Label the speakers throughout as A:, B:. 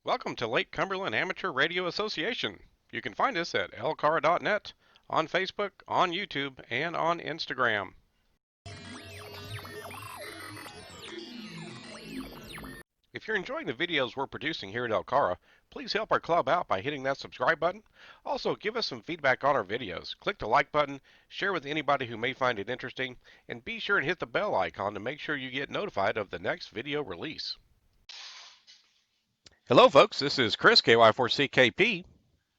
A: Welcome to Lake Cumberland Amateur Radio Association. You can find us at lcara.net, on Facebook, on YouTube, and on Instagram. If you're enjoying the videos we're producing here at Elcara, please help our club out by hitting that subscribe button. Also, give us some feedback on our videos. Click the like button, share with anybody who may find it interesting, and be sure and hit the bell icon to make sure you get notified of the next video release. Hello, folks. This is Chris, KY4CKP.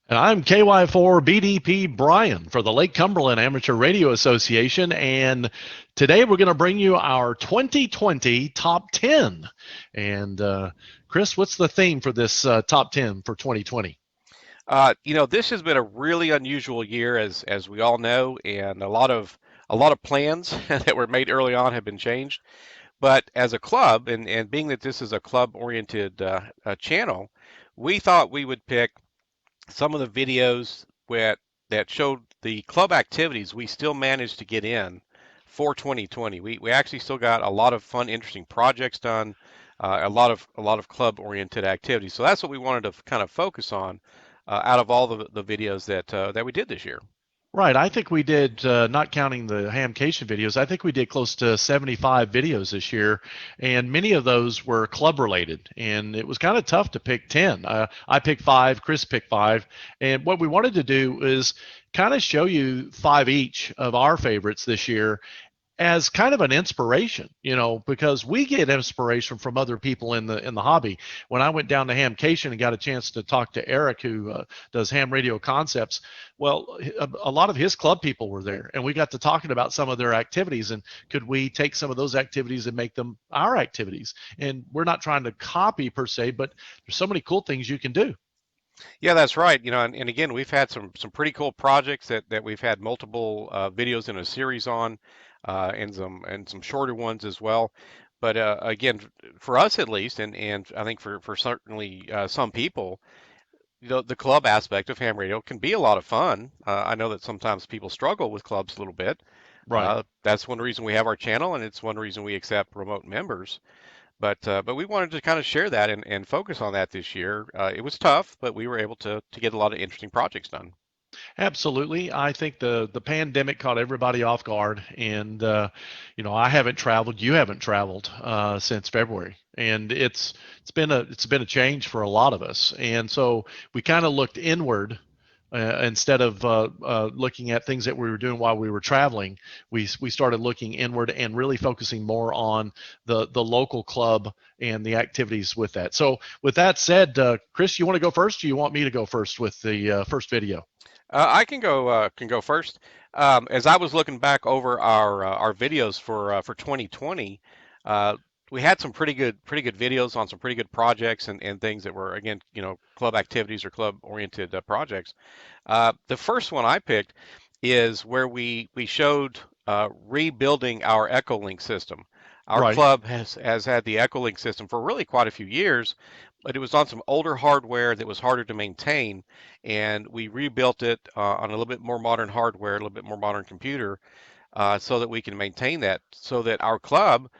B: And I'm KY4BDP Brian for the Lake Cumberland Amateur Radio Association. And today we're going to bring you our 2020 Top 10. And Chris, what's the theme for this Top 10 for 2020?
A: This has been a really unusual year, as we all know, and a lot of plans that were made early on have been changed. But as a club, and being that this is a club-oriented channel, we thought we would pick some of the videos that showed the club activities we still managed to get in for 2020. We actually still got a lot of fun, interesting projects done, a lot of club-oriented activities. So that's what we wanted to kind of focus on out of all the videos that we did this year.
B: Right. I think we did, not counting the Hamcation videos, I think we did close to 75 videos this year, and many of those were club related. And it was kind of tough to pick 10. I picked five, Chris picked five. And what we wanted to do is kind of show you five each of our favorites this year as kind of an inspiration, because we get inspiration from other people in the hobby. When I went down to Hamcation and got a chance to talk to Eric, who does Ham Radio Concepts, well, a lot of his club people were there, and we got to talking about some of their activities, and could we take some of those activities and make them our activities? And we're not trying to copy per se, but there's so many cool things you can do.
A: Yeah, that's right. And again, we've had some pretty cool projects that we've had multiple videos in a series on, and some shorter ones as well. But again, for us at least, and I think for certainly some people, the club aspect of ham radio can be a lot of fun. I know that sometimes people struggle with clubs a little bit.
B: Right.
A: That's one reason we have our channel, and it's one reason we accept remote members. But we wanted to kind of share that and focus on that this year. It was tough, but we were able to get a lot of interesting projects done.
B: Absolutely. I think the pandemic caught everybody off guard, and I haven't traveled. You haven't traveled since February, and it's been a change for a lot of us. And so we kind of looked inward instead of looking at things that we were doing while we were traveling. We started looking inward and really focusing more on the local club and the activities with that. So with that said, Chris, you want to go first, or you want me to go first with the first video?
A: I can go first. As I was looking back over our videos for 2020, uh, we had some pretty good videos on some pretty good projects and things that were, again, club activities or club oriented projects. The first one I picked is where we showed rebuilding our Echolink system. Our
B: Right.
A: club has had the Echolink system for really quite a few years, but it was on some older hardware that was harder to maintain, and we rebuilt it on a little bit more modern hardware, a little bit more modern computer, so that we can maintain that, so that our club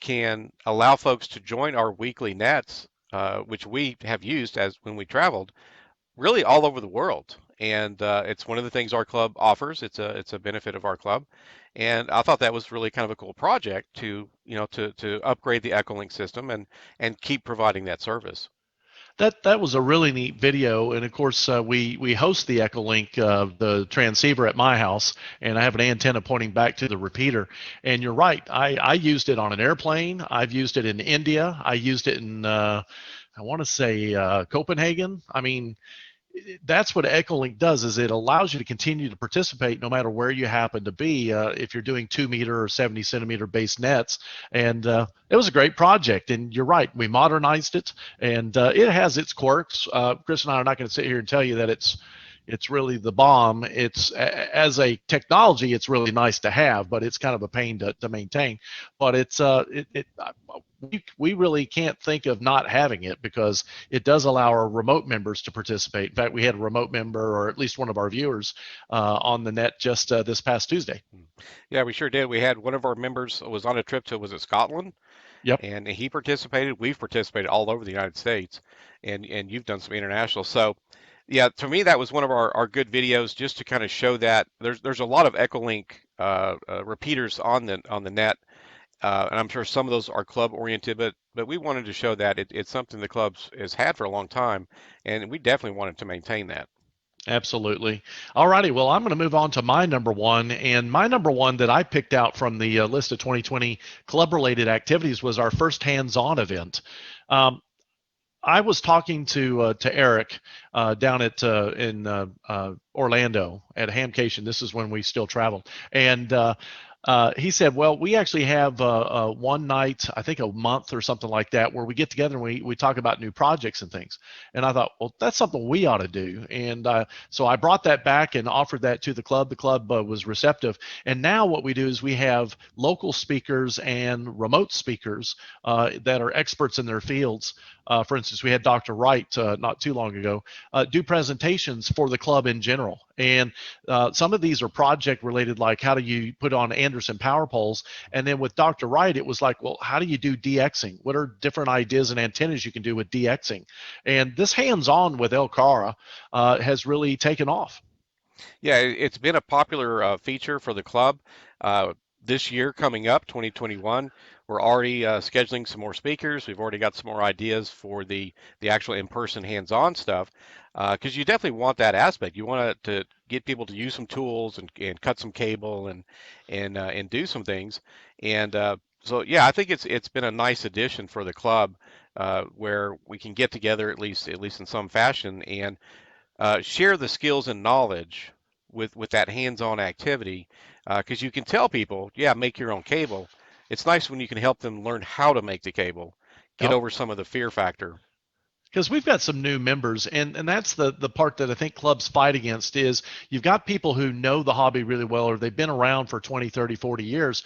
A: can allow folks to join our weekly nets, which we have used as when we traveled, really all over the world. And it's one of the things our club offers. It's a benefit of our club, and I thought that was really kind of a cool project to upgrade the Echolink system and keep providing that service.
B: That was a really neat video, and of course we host the Echolink, the transceiver at my house, and I have an antenna pointing back to the repeater. And you're right, I used it on an airplane. I've used it in India. I used it in I want to say Copenhagen. I mean, that's what Echolink does, is it allows you to continue to participate no matter where you happen to be, if you're doing 2 meter or 70 centimeter base nets. And it was a great project, and you're right, we modernized it, and it has its quirks. Chris and I are not going to sit here and tell you that it's really the bomb. It's as a technology, it's really nice to have, but it's kind of a pain to maintain. But we really can't think of not having it, because it does allow our remote members to participate. In fact, we had a remote member, or at least one of our viewers, on the net just this past Tuesday.
A: Yeah, we sure did. We had one of our members was on a trip to, was it Scotland?
B: Yep.
A: and he participated. We've participated all over the United States, and you've done some international. So, yeah, to me that was one of our good videos just to kind of show that there's a lot of Echolink repeaters on the net, and I'm sure some of those are club oriented, but we wanted to show that it's something the clubs has had for a long time, and we definitely wanted to maintain that.
B: Absolutely. All righty. Well, I'm going to move on to my number one. And my number one that I picked out from the list of 2020 club related activities was our first hands on event. Um, I was talking to Eric down at in Orlando at Hamcation. This is when we still traveled, and he said, "Well, we actually have one night, I think a month or something like that, where we get together and we talk about new projects and things." And I thought, well, that's something we ought to do. And so I brought that back and offered that to the club. The club was receptive. And now what we do is we have local speakers and remote speakers that are experts in their fields. For instance, we had Dr. Wright not too long ago do presentations for the club in general. And some of these are project related, like how do you put on Anderson power poles? And then with Dr. Wright, it was like, well, how do you do DXing? What are different ideas and antennas you can do with DXing? And this hands-on with El Cara has really taken off.
A: Yeah, it's been a popular feature for the club. This year coming up, 2021, we're already scheduling some more speakers. We've already got some more ideas for the actual in-person hands-on stuff, because you definitely want that aspect. You want to get people to use some tools and cut some cable and do some things. And so yeah, I think it's been a nice addition for the club, where we can get together at least in some fashion and share the skills and knowledge with that hands-on activity, because you can tell people, yeah, make your own cable. It's nice when you can help them learn how to make the cable, get
B: Yep.
A: over some of the fear factor.
B: Because we've got some new members, and that's the part that I think clubs fight against is you've got people who know the hobby really well, or they've been around for 20, 30, 40 years,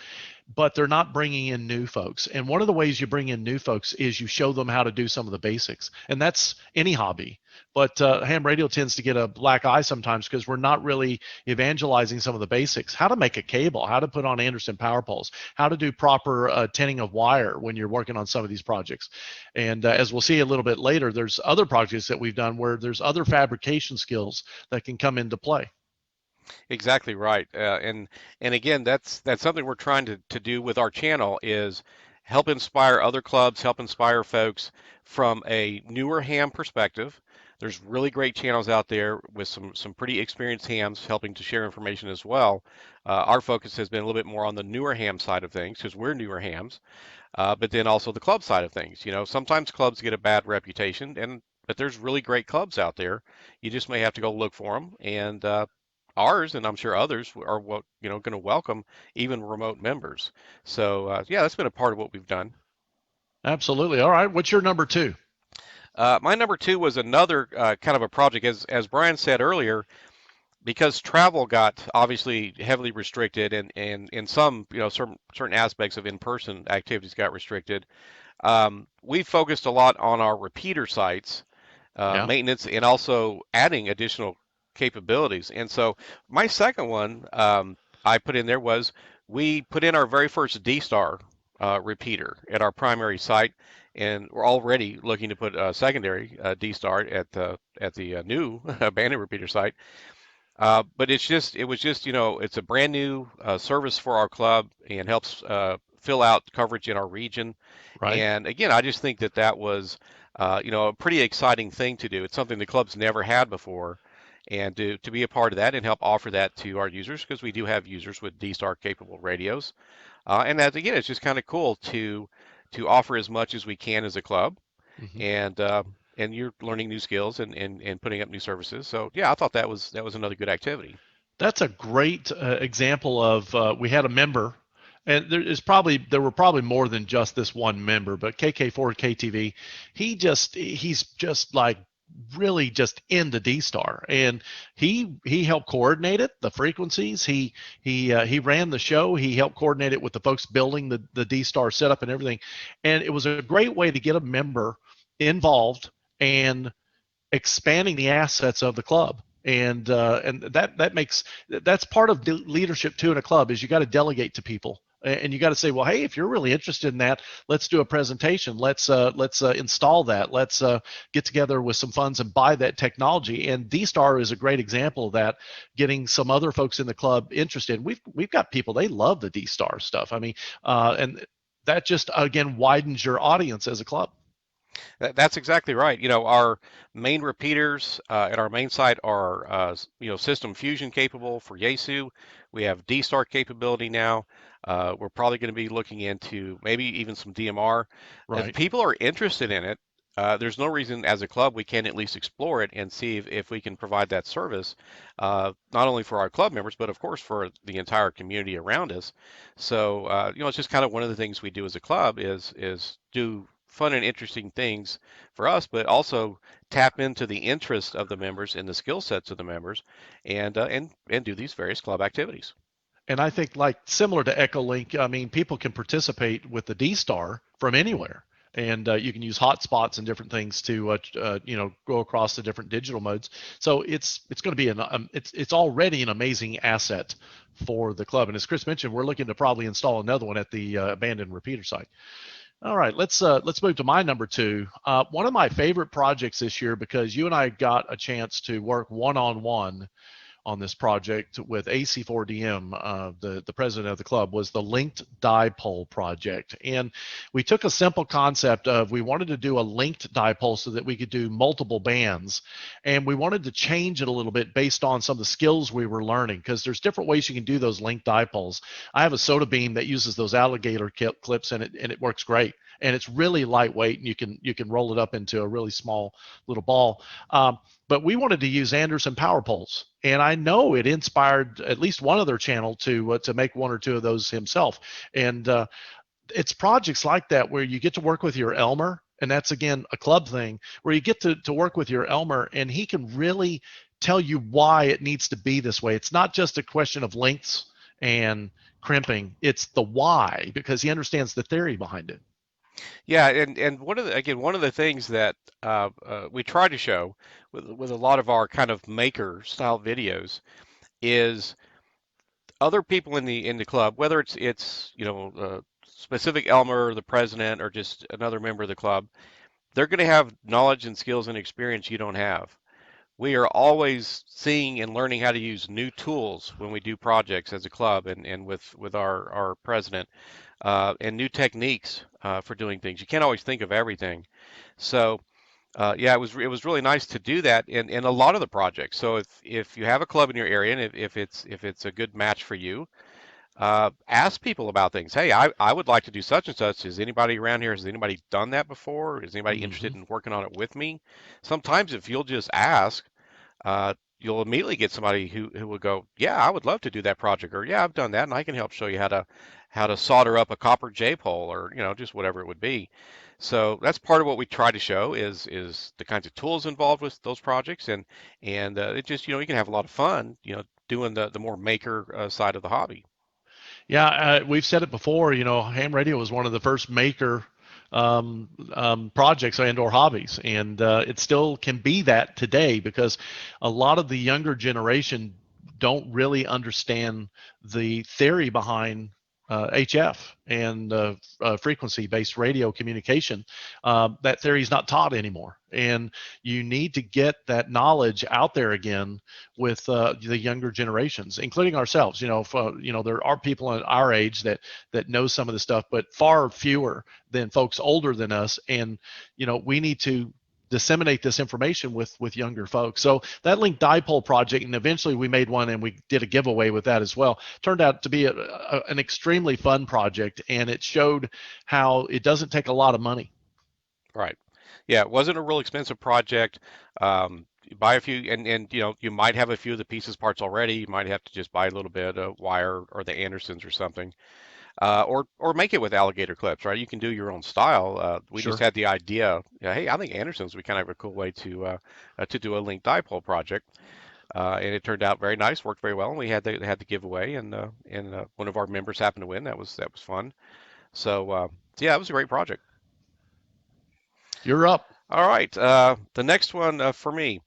B: but they're not bringing in new folks. And one of the ways you bring in new folks is you show them how to do some of the basics, and that's any hobby. But ham radio tends to get a black eye sometimes because we're not really evangelizing some of the basics: how to make a cable, how to put on Anderson power poles, how to do proper tinning of wire when you're working on some of these projects. And as we'll see a little bit later, there's other projects that we've done where there's other fabrication skills that can come into play.
A: Exactly right. And again, that's something we're trying to do with our channel is help inspire other clubs, help inspire folks from a newer ham perspective. There's really great channels out there with some pretty experienced hams helping to share information as well. Our focus has been a little bit more on the newer ham side of things because we're newer hams, but then also the club side of things. You know, sometimes clubs get a bad reputation, and but there's really great clubs out there. You just may have to go look for them, and ours, and I'm sure others are what going to welcome even remote members. So yeah, that's been a part of what we've done.
B: Absolutely. All right. What's your number two?
A: My number two was another kind of a project, as Brian said earlier, because travel got obviously heavily restricted, and in some certain aspects of in-person activities got restricted. We focused a lot on our repeater sites,
B: Yeah.
A: maintenance, and also adding additional capabilities. And so my second one I put in there was we put in our very first D-Star repeater at our primary site, and we're already looking to put a secondary D-Star at the new abandoned repeater site. But it was just it's a brand new service for our club and helps fill out coverage in our region.
B: Right.
A: And again, I just think that was a pretty exciting thing to do. It's something the club's never had before, and to be a part of that and help offer that to our users, because we do have users with D-Star capable radios. And that again, it's just kind of cool to offer as much as we can as a club,
B: Hmm.
A: and you're learning new skills and putting up new services. So yeah, I thought that was another good activity.
B: That's a great example of we had a member, and there were probably more than just this one member, but KK4KTV, he's just like really just into D-Star, and he helped coordinate it, the frequencies. He ran the show. He helped coordinate it with the folks building the D-Star setup and everything, and it was a great way to get a member involved and expanding the assets of the club. And that makes that's part of leadership too in a club is you got to delegate to people And you got to say, well, hey, if you're really interested in that, let's do a presentation. Let's install that. Let's get together with some funds and buy that technology. And D-Star is a great example of that. Getting some other folks in the club interested. We've got people, they love the D-Star stuff. I mean, and that just again widens your audience as a club.
A: That's exactly right. Our main repeaters at our main site are, System Fusion capable for Yaesu. We have D-Star capability now. We're probably going to be looking into maybe even some DMR. If
B: Right.
A: people are interested in it, there's no reason as a club we can't at least explore it and see if we can provide that service, not only for our club members, but of course for the entire community around us. So, it's just kind of one of the things we do as a club is do fun and interesting things for us, but also tap into the interest of the members and the skill sets of the members, and do these various club activities.
B: And I think like similar to Echolink, I mean, people can participate with the D-Star from anywhere. And you can use hotspots and different things to, go across the different digital modes. So it's going to be it's already an amazing asset for the club. And as Chris mentioned, we're looking to probably install another one at the abandoned repeater site. All right, let's move to my number two. One of my favorite projects this year, because you and I got a chance to work one-on-one on this project with AC4DM, the president of the club, was the linked dipole project. And we took a simple concept of we wanted to do a linked dipole so that we could do multiple bands. And we wanted to change it a little bit based on some of the skills we were learning, because there's different ways you can do those linked dipoles. I have a soda beam that uses those alligator clips, and it works great. And it's really lightweight, and you can roll it up into a really small little ball. But we wanted to use Anderson power poles, and I know it inspired at least one other channel to make one or two of those himself. And it's projects like that where you get to work with your Elmer, and that's again a club thing where you get to work with your Elmer, and he can really tell you why it needs to be this way. It's not just a question of lengths and crimping; it's the why, because he understands the theory behind it.
A: Yeah, and one of the things that we try to show with a lot of our kind of maker style videos is other people in the club, whether it's specific Elmer, the president, or just another member of the club, they're going to have knowledge and skills and experience you don't have. We are always seeing and learning how to use new tools when we do projects as a club and with our president, and new techniques for doing things. You can't always think of everything. So yeah, it was really nice to do that in a lot of the projects. So if you have a club in your area and if it's a good match for you, ask people about things. Hey, I would like to do such and such. Is anybody around here? Has anybody done that before? Is anybody
B: Mm-hmm.
A: interested in working on it with me? Sometimes if you'll just ask, you'll immediately get somebody who will go, yeah, I would love to do that project, or yeah, I've done that, and I can help show you how to solder up a copper J pole, or just whatever it would be. So that's part of what we try to show is the kinds of tools involved with those projects, and it just you can have a lot of fun, doing the more maker side of the hobby.
B: Yeah, we've said it before. Ham radio was one of the first maker projects and/or hobbies, and it still can be that today because a lot of the younger generation don't really understand the theory behind HF and frequency-based radio communication. That theory is not taught anymore, and you need to get that knowledge out there again with the younger generations, including ourselves. There are people at our age that know some of the stuff, but far fewer than folks older than us, and we need to disseminate this information with younger folks. So that linked dipole project, and eventually we made one and we did a giveaway with that as well, turned out to be an extremely fun project, and it showed how it doesn't take a lot of money.
A: Right. Yeah, it wasn't a real expensive project. You buy a few, and you might have a few of the pieces parts already. You might have to just buy a little bit of wire or the Andersons or something, or make it with alligator clips, right? You can do your own style. We just
B: Sure.
A: had the idea. Yeah, hey, I think Andersons would kind of have a cool way to do a link dipole project, and it turned out very nice, worked very well, and we had the giveaway, and one of our members happened to win. That was fun. So yeah, it was a great project.
B: You're up.
A: All right, the next one for me.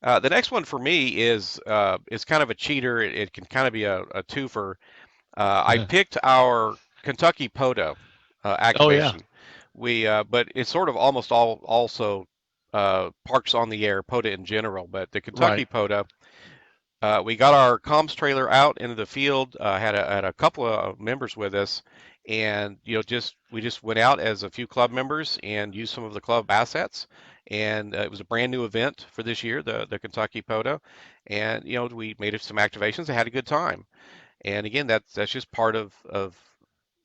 A: The next one for me is kind of a cheater. It can kind of be a twofer. I picked our Kentucky POTA
B: Oh yeah,
A: activation. But it's sort of almost all also Parks on the Air POTA in general. But the
B: right.
A: Kentucky POTA, we got our comms trailer out into the field. Had a couple of members with us, and just we just went out as a few club members and used some of the club assets. And it was a brand new event for this year, the Kentucky POTA, and we made some activations and had a good time. And again, that's just part of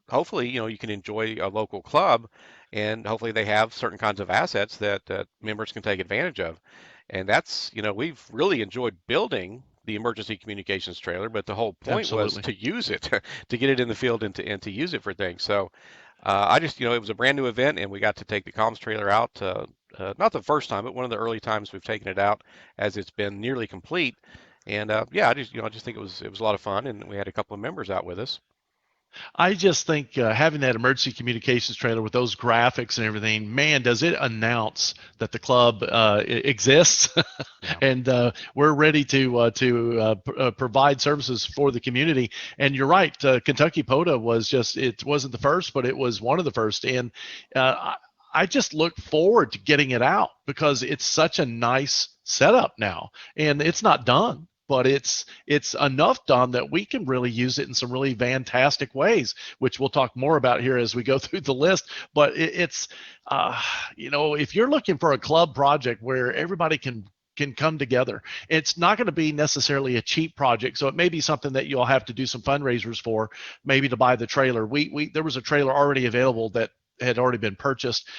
A: hopefully, you can enjoy a local club, and hopefully they have certain kinds of assets that members can take advantage of. And that's, we've really enjoyed building the emergency communications trailer, but the whole point was
B: Absolutely.
A: to use it, to get it in the field and to use it for things. So I just, it was a brand new event, and we got to take the comms trailer out. Not the first time, but one of the early times we've taken it out, as it's been nearly complete. And yeah, I just think it was a lot of fun, and we had a couple of members out with us.
B: I just think having that emergency communications trailer with those graphics and everything, man, does it announce that the club exists
A: Yeah.
B: and we're ready to provide services for the community. And you're right, Kentucky POTA it wasn't the first, but it was one of the first. And I just look forward to getting it out because it's such a nice setup now, and it's not done, but it's enough done that we can really use it in some really fantastic ways, which we'll talk more about here as we go through the list. But it's if you're looking for a club project where everybody can come together, it's not going to be necessarily a cheap project, so it may be something that you'll have to do some fundraisers for, maybe to buy the trailer. We there was a trailer already available that had already been purchased.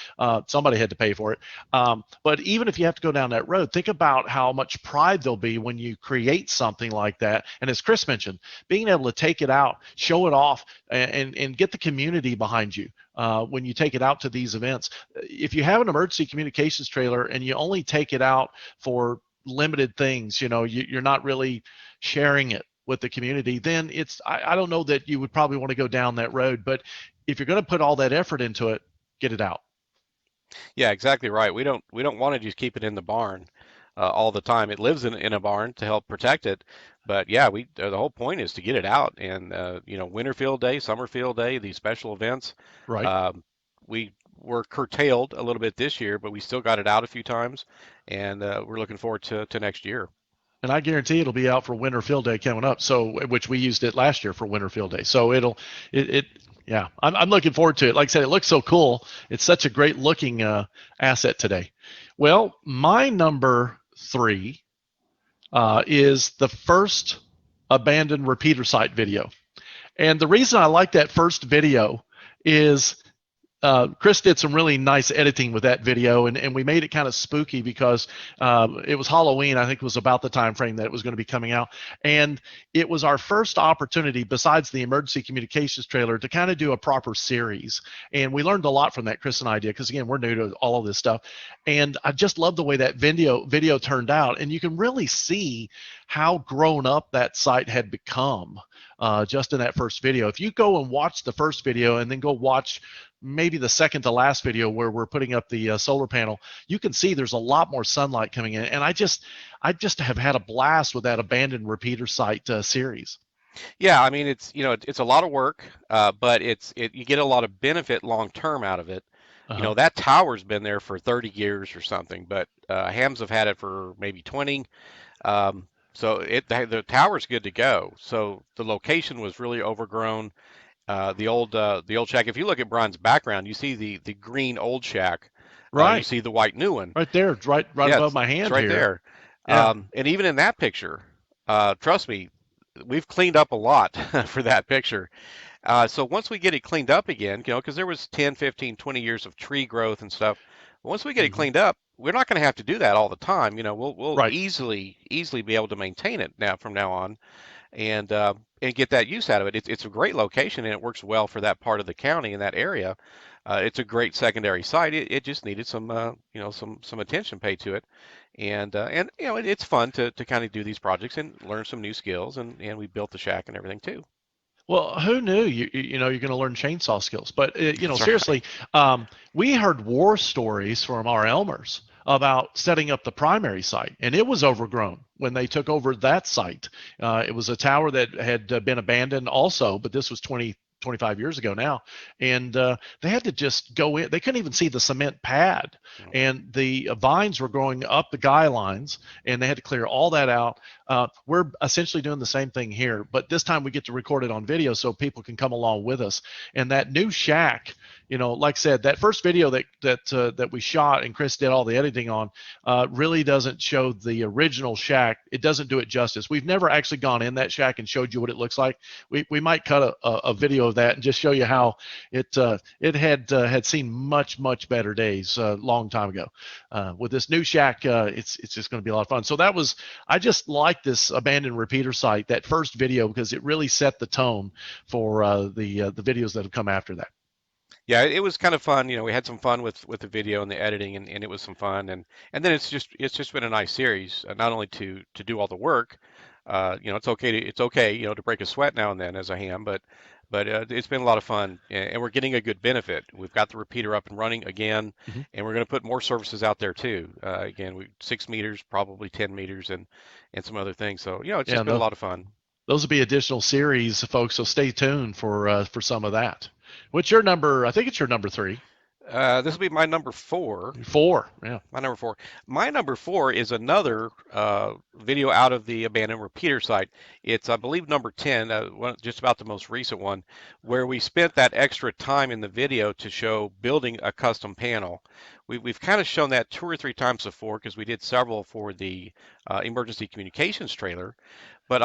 B: Somebody had to pay for it. But even if you have to go down that road, think about how much pride there'll be when you create something like that. And as Chris mentioned, being able to take it out, show it off, and get the community behind you when you take it out to these events. If you have an emergency communications trailer and you only take it out for limited things, you're not really sharing it with the community, then I don't know that you would probably want to go down that road. But if you're going to put all that effort into it, get it out.
A: Yeah, exactly right. We don't want to just keep it in the barn all the time. It lives in a barn to help protect it, but yeah, the whole point is to get it out. And winter field day, summer field day, these special events.
B: Right.
A: Um, we were curtailed a little bit this year, but we still got it out a few times, and we're looking forward to next year.
B: And I guarantee it'll be out for Winter Field Day coming up. So, which we used it last year for Winter Field Day. So it yeah, I'm looking forward to it. Like I said, it looks so cool. It's such a great looking asset today. Well, my number three is the first abandoned repeater site video. And the reason I like that first video is Chris did some really nice editing with that video, and we made it kind of spooky because it was Halloween. I think it was about the time frame that it was going to be coming out, and it was our first opportunity, besides the emergency communications trailer, to kind of do a proper series. And we learned a lot from that, Chris and I did, because again, we're new to all of this stuff. And I just love the way that video turned out, and you can really see how grown up that site had become. Just in that first video. If you go and watch the first video and then go watch maybe the second to last video where we're putting up the solar panel, you can see there's a lot more sunlight coming in. And I just have had a blast with that abandoned repeater site series.
A: Yeah, I mean it's a lot of work, but you get a lot of benefit long term out of it.
B: Uh-huh.
A: That tower's been there for 30 years or something, but hams have had it for maybe 20. So the tower's good to go. So the location was really overgrown. The old shack. If you look at Brian's background, you see the green old shack. You
B: Right,
A: see the white new one.
B: right there, right
A: Yeah,
B: above
A: it's,
B: my
A: it's
B: hand
A: right
B: here.
A: there.
B: Yeah,
A: And even in that picture, trust me, we've cleaned up a lot for that picture. So once we get it cleaned up again, because there was 10, 15, 20 years of tree growth and stuff. Once we get it
B: hmm
A: cleaned up, we're not going to have to do that all the time. We'll
B: right.
A: easily be able to maintain it now from now on, and get that use out of it. It's a great location, and it works well for that part of the county in that area. It's a great secondary site. It just needed some attention paid to it, and it's fun to kind of do these projects and learn some new skills, and we built the shack and everything too.
B: Well, who knew you're going to learn chainsaw skills? But
A: That's right.
B: seriously, we heard war stories from our Elmers about setting up the primary site, and it was overgrown when they took over that site. It was a tower that had been abandoned also, but this was 20. 25 years ago now, and they had to just go in. They couldn't even see the cement pad, and the vines were growing up the guy lines, and they had to clear all that out. We're essentially doing the same thing here, but this time we get to record it on video so people can come along with us. And that new shack, like I said, that first video that we shot and Chris did all the editing on, really doesn't show the original shack. It doesn't do it justice. We've never actually gone in that shack and showed you what it looks like. We might cut a video of that and just show you how it had seen much better days a long time ago. With this new shack, it's just going to be a lot of fun. So I just like this abandoned repeater site, that first video, because it really set the tone for the videos that have come after that.
A: Yeah, it was kind of fun. We had some fun with the video and the editing, and it was some fun. And then it's just been a nice series, not only to do all the work. It's okay to break a sweat now and then as a ham, but it's been a lot of fun, and we're getting a good benefit. We've got the repeater up and running again,
B: Mm-hmm.
A: and we're going to put more services out there too. Again, 6 meters, probably 10 meters, and some other things. So it's
B: Yeah,
A: just been a lot of fun.
B: those will be additional series, folks. So stay tuned for some of that. What's your number? I think it's your number three.
A: This will be my number four.
B: Four. Yeah.
A: My number four. My number four is another video out of the abandoned repeater site. It's, I believe, number 10, just about the most recent one, where we spent that extra time in the video to show building a custom panel. We've kind of shown that 2 or 3 times before because we did several for the emergency communications trailer. But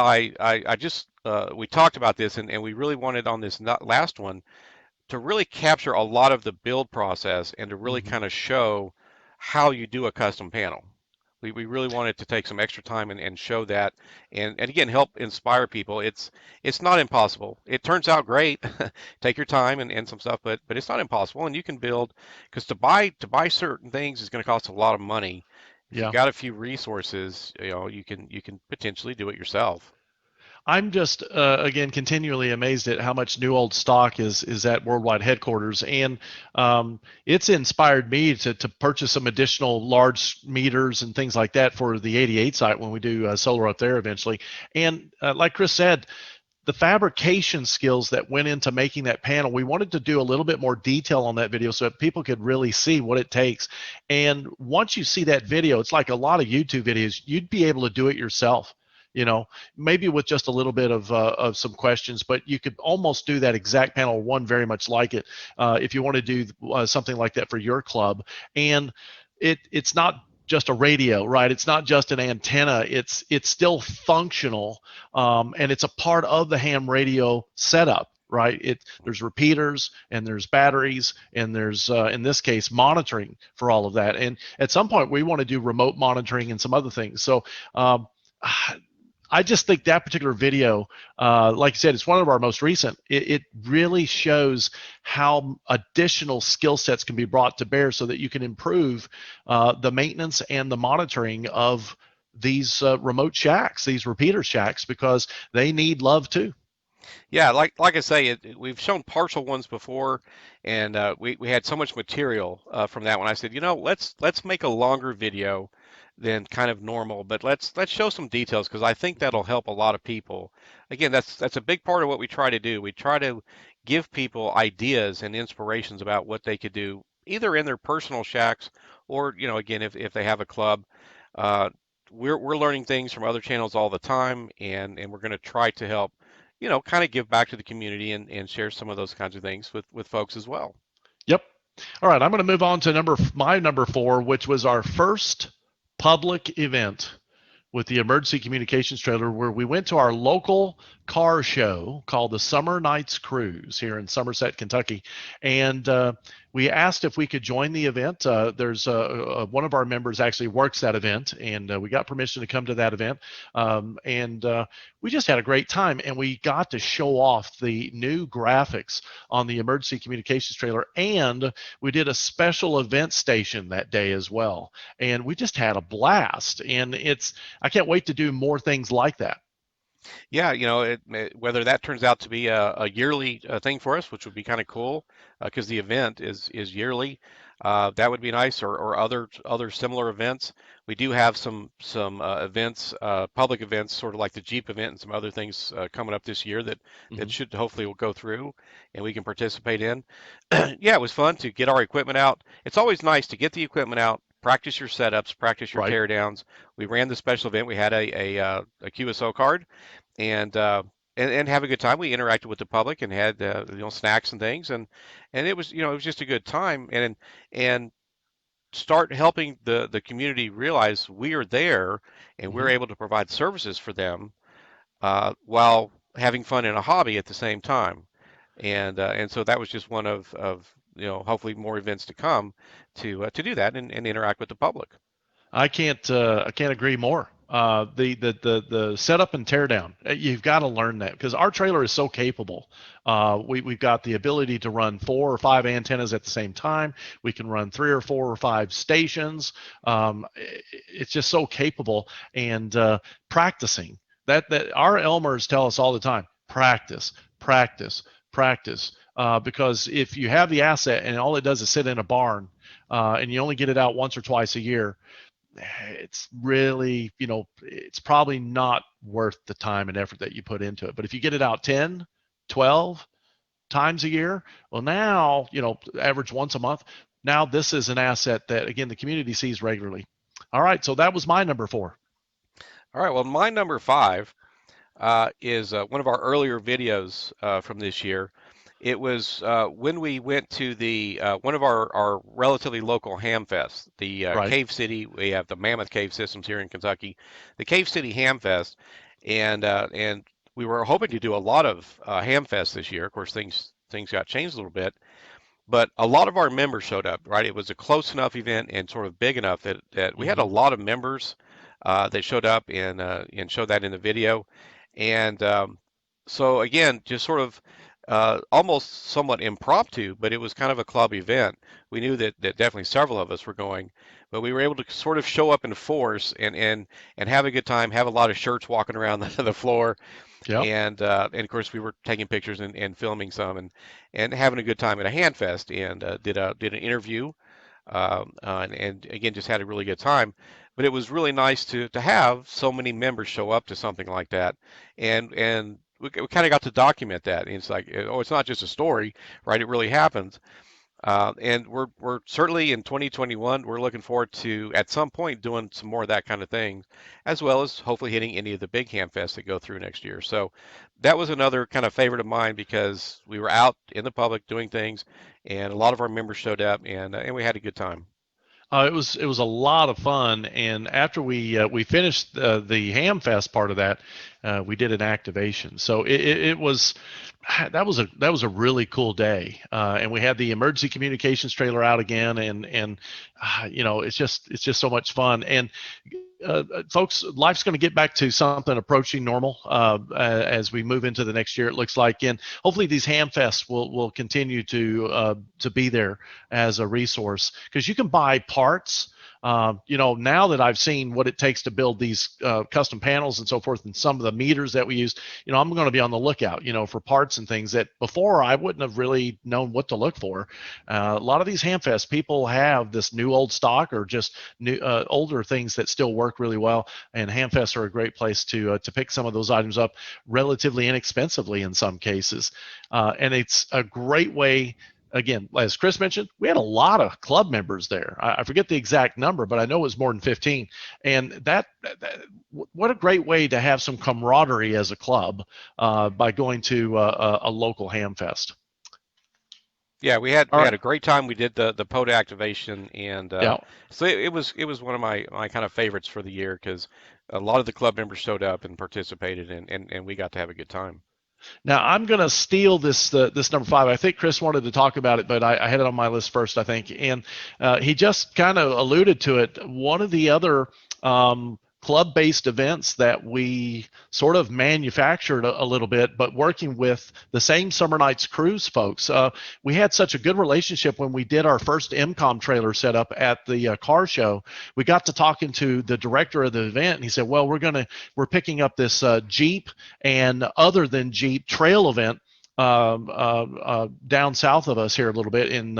A: we talked about this, and we really wanted on this last one to really capture a lot of the build process and to really
B: Mm-hmm.
A: kind of show how you do a custom panel. We really wanted to take some extra time and show that, and again help inspire people. It's not impossible. It turns out great. Take your time and some stuff, but it's not impossible, and you can build, because to buy certain things is going to cost a lot of money. If you've
B: Yeah.
A: got a few resources, you can potentially do it yourself.
B: I'm just again continually amazed at how much new old stock is at worldwide headquarters, and it's inspired me to purchase some additional large meters and things like that for the 88 site when we do solar up there eventually. And like Chris said, the fabrication skills that went into making that panel, we wanted to do a little bit more detail on that video so that people could really see what it takes. And once you see that video, it's like a lot of YouTube videos, you'd be able to do it yourself. Maybe with just a little bit of some questions, but you could almost do that exact panel, one very much like it, if you want to do something like that for your club. And it's not just a radio, right? It's not just an antenna. It's still functional, and it's a part of the ham radio setup, right? There's repeaters and there's batteries and there's in this case monitoring for all of that. And at some point we want to do remote monitoring and some other things. So I just think that particular video, like you said, it's one of our most recent. It really shows how additional skill sets can be brought to bear so that you can improve the maintenance and the monitoring of these remote shacks, these repeater shacks, because they need love too.
A: Yeah, like I say, we've shown partial ones before, and we had so much material from that one. I said, let's make a longer video than kind of normal, but let's show some details because I think that'll help a lot of people. Again, that's a big part of what we try to do. We try to give people ideas and inspirations about what they could do either in their personal shacks or, again, if they have a club. Uh, we're learning things from other channels all the time, and we're going to try to help kind of give back to the community and share some of those kinds of things with folks as well.
B: Yep. All right, I'm going to move on to my number four, which was our first public event with the emergency communications trailer, where we went to our local car show called the Summer Nights Cruise here in Somerset, Kentucky. And we asked if we could join the event. There's one of our members actually works that event, and we got permission to come to that event. And we just had a great time, and we got to show off the new graphics on the emergency communications trailer, and we did a special event station that day as well. And we just had a blast, and I can't wait to do more things like that.
A: Yeah, whether that turns out to be a yearly thing for us, which would be kind of cool, because the event is yearly. That would be nice, or other similar events. We do have some events, public events, sort of like the Jeep event and some other things coming up this year that
B: Hmm.
A: should hopefully will go through and we can participate in. Yeah, it was fun to get our equipment out. It's always nice to get the equipment out, practice your setups, practice your
B: Right.
A: teardowns. We ran the special event. We had a QSO card and uh, and have a good time. We interacted with the public and had snacks and things, and it was it was just a good time and start helping the community realize we are there and we're
B: Hmm.
A: able to provide services for them while having fun in a hobby at the same time. And so that was just one of hopefully more events to come to do that and interact with the public.
B: I can't agree more. The setup and teardown, you've got to learn that because our trailer is so capable. We've got the ability to run 4 or 5 antennas at the same time. We can run 3 or 4 or 5 stations. It's just so capable. And practicing that our Elmers tell us all the time: practice, practice, practice. Because if you have the asset and all it does is sit in a barn, and you only get it out once or twice a year, it's really, it's probably not worth the time and effort that you put into it. But if you get it out 10, 12 times a year, well, now, average once a month, now this is an asset that, again, the community sees regularly. All right, so that was my number 4.
A: All right, well, my number five is one of our earlier videos from this year. It was when we went to the one of our relatively local ham fests, the
B: Right.
A: Cave City. We have the Mammoth Cave Systems here in Kentucky, the Cave City Ham Fest, and we were hoping to do a lot of ham fest this year. Of course, things got changed a little bit, but a lot of our members showed up. Right, it was a close enough event and sort of big enough that we had a
B: Hmm.
A: lot of members that showed up and showed that in the video. And so again, just sort of almost somewhat impromptu, but it was kind of a club event. We knew that definitely several of us were going, but we were able to sort of show up in force and have a good time, have a lot of shirts walking around the floor,
B: Yep.
A: and of course we were taking pictures and filming some and having a good time at a hand fest and did an interview and again just had a really good time. But it was really nice to have so many members show up to something like that, and we kind of got to document that. And it's like, oh, it's not just a story, right? It really happens. And we're certainly in 2021, we're looking forward to at some point doing some more of that kind of thing, as well as hopefully hitting any of the big ham fests that go through next year. So that was another kind of favorite of mine because we were out in the public doing things, and a lot of our members showed up, and we had a good time.
B: It was a lot of fun, and after we finished the Ham Fest part of that, we did an activation. So it was that was a really cool day, and we had the emergency communications trailer out again, and it's just so much fun. And folks, life's going to get back to something approaching normal as we move into the next year. It looks like, and hopefully these ham fests will continue to be there as a resource because you can buy parts. Now that I've seen what it takes to build these custom panels and so forth, and some of the meters that we use, I'm going to be on the lookout, for parts and things that before I wouldn't have really known what to look for. A lot of these hamfests, people have this new old stock or just new older things that still work really well, and hamfests are a great place to pick some of those items up relatively inexpensively in some cases, and it's a great way. Again, as Chris mentioned, we had a lot of club members there. I forget the exact number, but I know it was more than 15. And what a great way to have some camaraderie as a club by going to a local ham fest.
A: Yeah, we had
B: All
A: we
B: right.
A: had a great time. We did the POTA activation, and
B: Yeah.
A: so it was one of my kind of favorites for the year because a lot of the club members showed up and participated, and we got to have a good time.
B: Now I'm going to steal this number 5. I think Chris wanted to talk about it, but I had it on my list first, I think, and he just kind of alluded to it. One of the other club-based events that we sort of manufactured a little bit, but working with the same Summer Nights Cruise folks. We had such a good relationship when we did our first MCOM trailer setup at the car show. We got to talking to the director of the event, and he said, "Well, we're picking up this Jeep and other than Jeep trail event down south of us here a little bit in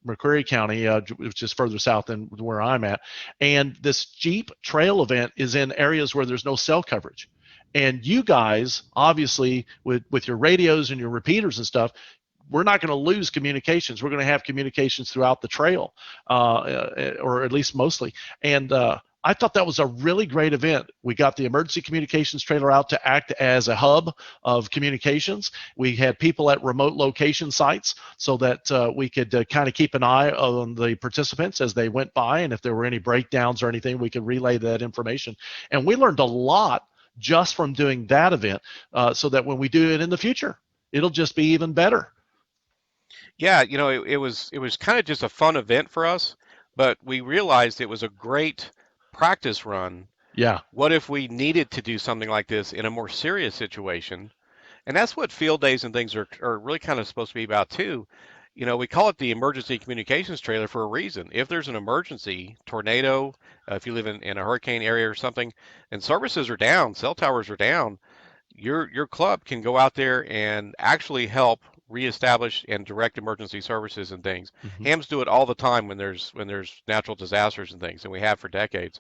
B: McCreary County, which is further south than where I'm at. And this Jeep trail event is in areas where there's no cell coverage. And you guys, obviously, with your radios and your repeaters and stuff, we're not going to lose communications. We're going to have communications throughout the trail, or at least mostly. And I thought that was a really great event. We got the emergency communications trailer out to act as a hub of communications. We had people at remote location sites so that we could kind of keep an eye on the participants as they went by, and if there were any breakdowns or anything, we could relay that information. And we learned a lot just from doing that event, so that when we do it in the future, it'll just be even better.
A: Yeah, it was kind of just a fun event for us, but we realized it was a great practice run.
B: Yeah.
A: What if we needed to do something like this in a more serious situation? And that's what field days and things are really kind of supposed to be about too. We call it the emergency communications trailer for a reason. If there's an emergency, tornado, if you live in a hurricane area or something, and services are down, cell towers are down, your club can go out there and actually help reestablish and direct emergency services and things.
B: Mm-hmm.
A: Hams do it all the time when there's natural disasters and things, and we have for decades.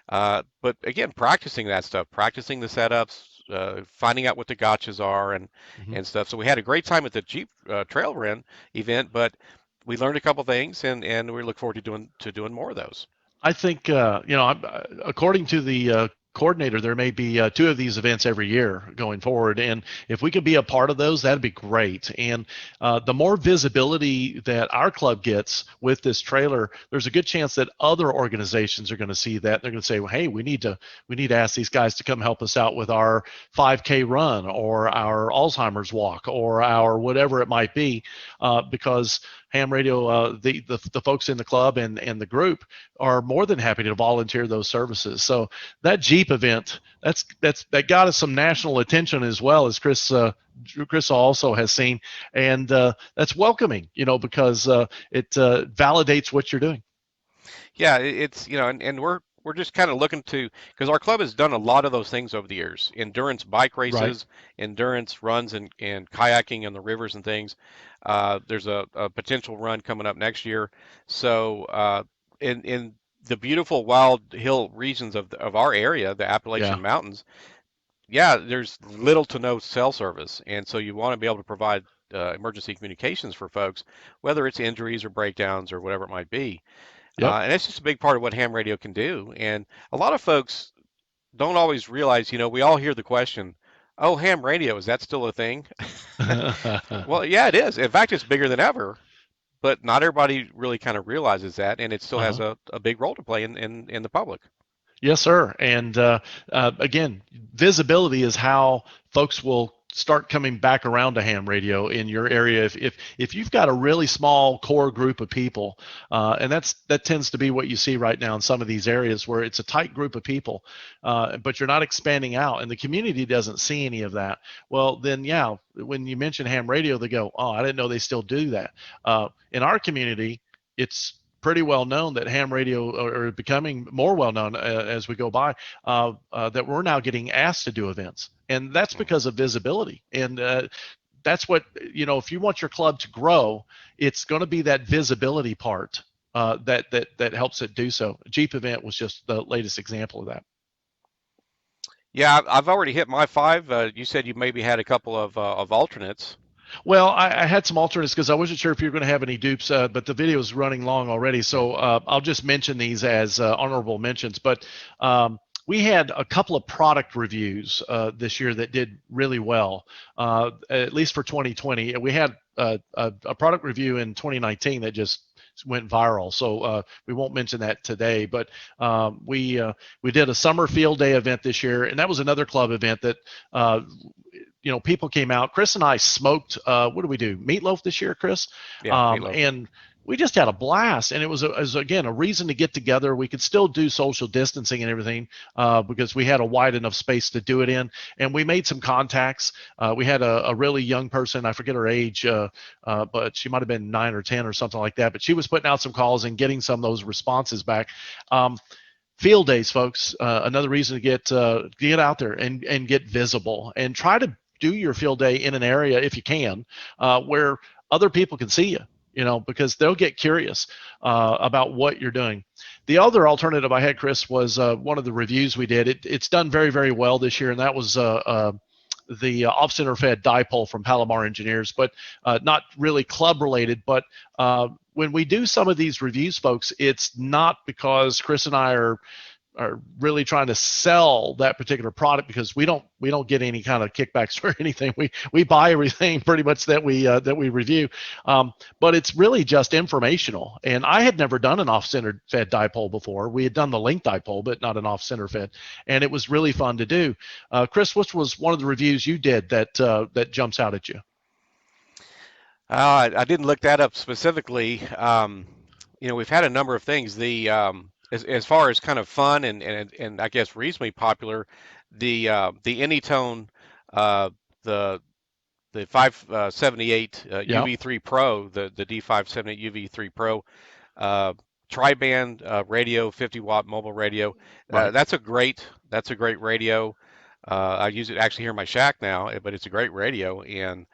A: But again, practicing that stuff, practicing the setups, finding out what the gotchas are
B: Mm-hmm.
A: and stuff. So we had a great time at the Jeep Trail Run event, but we learned a couple things, and we look forward to doing more of those.
B: I think, according to the coordinator, there may be two of these events every year going forward. And if we could be a part of those, that'd be great. And the more visibility that our club gets with this trailer, there's a good chance that other organizations are going to see that. They're going to say, well, hey, we need to ask these guys to come help us out with our 5K run or our Alzheimer's walk or our whatever it might be, because ham radio, the folks in the club and the group are more than happy to volunteer those services. So that Jeep event, that got us some national attention, as well as Chris also has seen, and that's welcoming, because it validates what you're doing.
A: Yeah, it's and we're just kind of looking to, because our club has done a lot of those things over the years: endurance bike
B: Right.
A: races, endurance runs, and kayaking in the rivers and things. There's a potential run coming up next year. So in the beautiful wild hill regions of our area, the
B: Yeah.
A: Appalachian Mountains, yeah, there's little to no cell service, and so you want to be able to provide emergency communications for folks, whether it's injuries or breakdowns or whatever it might be.
B: Yep.
A: And that's just a big part of what ham radio can do. And a lot of folks don't always realize, we all hear the question, oh, ham radio, is that still a thing? Well, yeah, it is. In fact, it's bigger than ever, but not everybody really kind of realizes that, and it still has
B: Uh-huh.
A: a big role to play in the public.
B: Yes, sir. And again, visibility is how folks will start coming back around to ham radio in your area. If you've got a really small core group of people, and that tends to be what you see right now in some of these areas where it's a tight group of people, but you're not expanding out, and the community doesn't see any of that. Well, then yeah, when you mention ham radio, they go, "Oh, I didn't know they still do that." In our community, it's pretty well known that ham radio are becoming more well known as we go by, that we're now getting asked to do events, and that's
A: Mhm.
B: because of visibility. And that's what, if you want your club to grow, it's going to be that visibility part that helps it do so. Jeep event was just the latest example of that.
A: Yeah, I've already hit my five. You said you maybe had a couple of alternates.
B: Well, I had some alternates because I wasn't sure if you were going to have any dupes, but the video is running long already, so I'll just mention these as honorable mentions. But we had a couple of product reviews this year that did really well, at least for 2020. We had a product review in 2019 that just went viral, so we won't mention that today. But we did a summer field day event this year, and that was another club event that people came out. Chris and I smoked. What did we do? Meatloaf this year, Chris,
A: Yeah, meatloaf.
B: and we just had a blast. And it was again a reason to get together. We could still do social distancing and everything because we had a wide enough space to do it in. And we made some contacts. We had a really young person. I forget her age, but she might have been 9 or 10 or something like that. But she was putting out some calls and getting some of those responses back. Field days, folks. Another reason to get out there and get visible and try to do your field day in an area, if you can, where other people can see you, because they'll get curious about what you're doing. The other alternative I had, Chris, was one of the reviews we did. It's done very, very well this year, and that was the off-center fed dipole from Palomar Engineers, but not really club related. But when we do some of these reviews, folks, it's not because Chris and I are really trying to sell that particular product, because we don't get any kind of kickbacks or anything. We buy everything pretty much that we review, but it's really just informational. And I had never done an off-center fed dipole before. We had done the link dipole, but not an off-center fed, and it was really fun to do. Chris, which was one of the reviews you did that jumps out at you?
A: I didn't look that up specifically. We've had a number of things. As far as kind of fun and I guess reasonably popular, the Anytone, the 578
B: Yeah.
A: UV3 Pro, the D578 UV3 Pro, tri-band radio, 50-watt mobile radio.
B: Right.
A: That's a great radio. I use it actually here in my shack now, but it's a great radio. And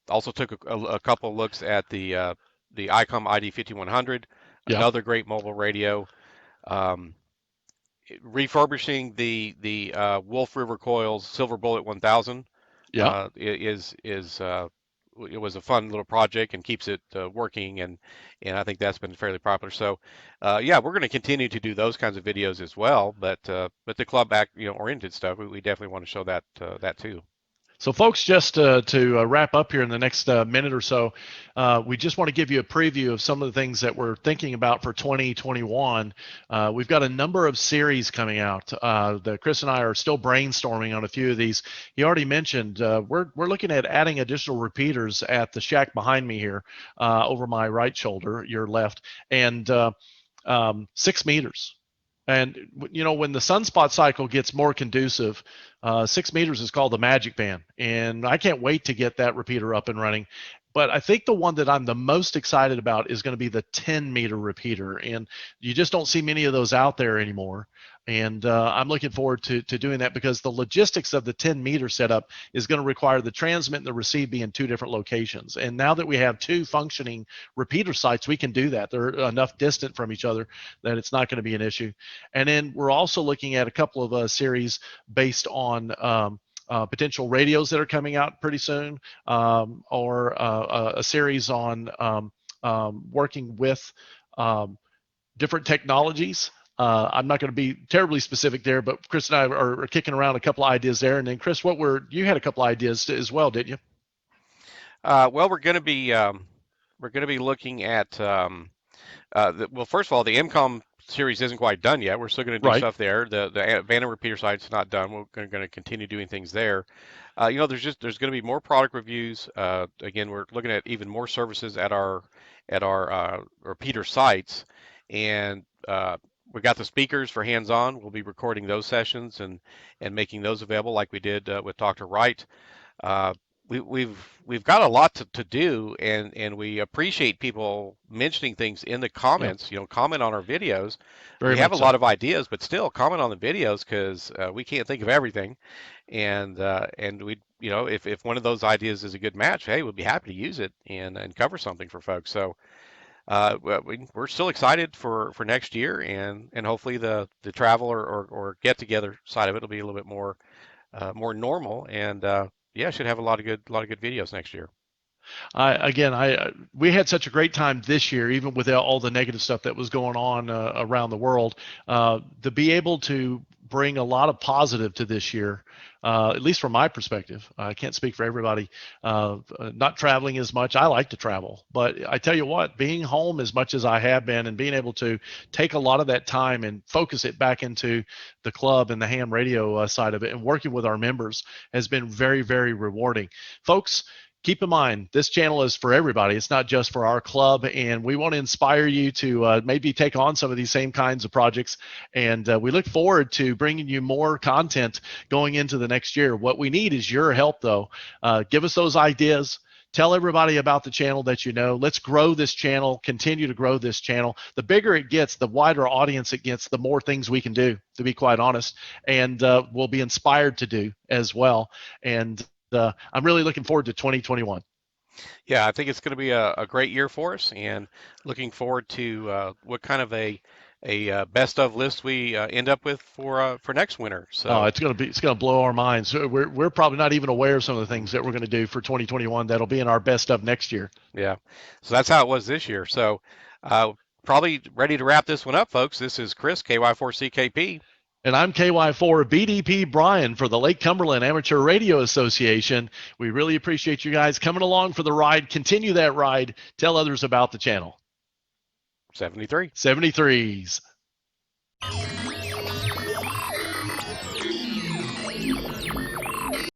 A: also took a couple of looks at the ICOM ID5100,
B: Yeah.
A: another great mobile radio. Um, Refurbishing the Wolf River Coils Silver Bullet 1000
B: Yeah.
A: it was a fun little project and keeps it working, and I think that's been fairly popular. So yeah, we're going to continue to do those kinds of videos as well, but the club oriented stuff, we definitely want to show that too.
B: So, folks, just to wrap up here in the next minute or so, we just want to give you a preview of some of the things that we're thinking about for 2021. We've got a number of series coming out. Chris and I are still brainstorming on a few of these. He already mentioned we're looking at adding additional repeaters at the shack behind me here, over my right shoulder, your left, and 6 meters. And when the sunspot cycle gets more conducive, 6 meters is called the magic band, and I can't wait to get that repeater up and running. But I think the one that I'm the most excited about is going to be the 10-meter repeater, and you just don't see many of those out there anymore. And I'm looking forward to doing that, because the logistics of the 10-meter setup is going to require the transmit and the receive be in 2 different locations. And now that we have 2 functioning repeater sites, we can do that. They're enough distant from each other that it's not going to be an issue. And then we're also looking at a couple of series based on potential radios that are coming out pretty soon, or a series on working with different technologies. I'm not going to be terribly specific there, but Chris and I are kicking around a couple of ideas there. And then, Chris, you had a couple of ideas as well, didn't you?
A: Well, we're going to be looking at well, first of all, the MCOM series isn't quite done yet. We're still going to do stuff there. The Van repeater site's not done. We're going to continue doing things there. There's going to be more product reviews. Again, we're looking at even more services at our repeater sites, and we got the speakers for hands-on. We'll be recording those sessions and making those available, like we did with Dr. Wright. We've got a lot to do, and we appreciate people mentioning things in the comments. Comment on our videos. We have a lot of ideas, but still comment on the videos, because we can't think of everything. And we, if one of those ideas is a good match, hey, we'll be happy to use it and cover something for folks. So we're still excited for next year, and hopefully the travel or get together side of it will be a little bit more normal, and yeah, should have a lot of good videos next year.
B: We had such a great time this year, even with all the negative stuff that was going on around the world, to be able to bring a lot of positive to this year, at least from my perspective. I can't speak for everybody. Not traveling as much. I like to travel, but I tell you what, being home as much as I have been, and being able to take a lot of that time and focus it back into the club and the ham radio side of it, and working with our members, has been very, very rewarding. Folks, keep in mind, this channel is for everybody. It's not just for our club, and we want to inspire you to maybe take on some of these same kinds of projects. And we look forward to bringing you more content going into the next year. What we need is your help, though. Give us those ideas. Tell everybody about the channel that you know. Let's grow this channel, continue to grow this channel. The bigger it gets, the wider audience it gets, the more things we can do, to be quite honest, and we'll be inspired to do as well. And I'm really looking forward to 2021.
A: Yeah, I think it's going to be a great year for us, and looking forward to what kind of a best of list we end up with for next winter.
B: Oh,
A: So
B: it's gonna blow our minds. So we're probably not even aware of some of the things that we're going to do for 2021 that'll be in our best of next year.
A: yeah, so that's how it was this year. So probably ready to wrap this one up, folks. This is Chris, KY4CKP.
B: And I'm KY4 BDP Brian for the Lake Cumberland Amateur Radio Association. We really appreciate you guys coming along for the ride. Continue that ride. Tell others about the channel.
A: 73.
B: 73s.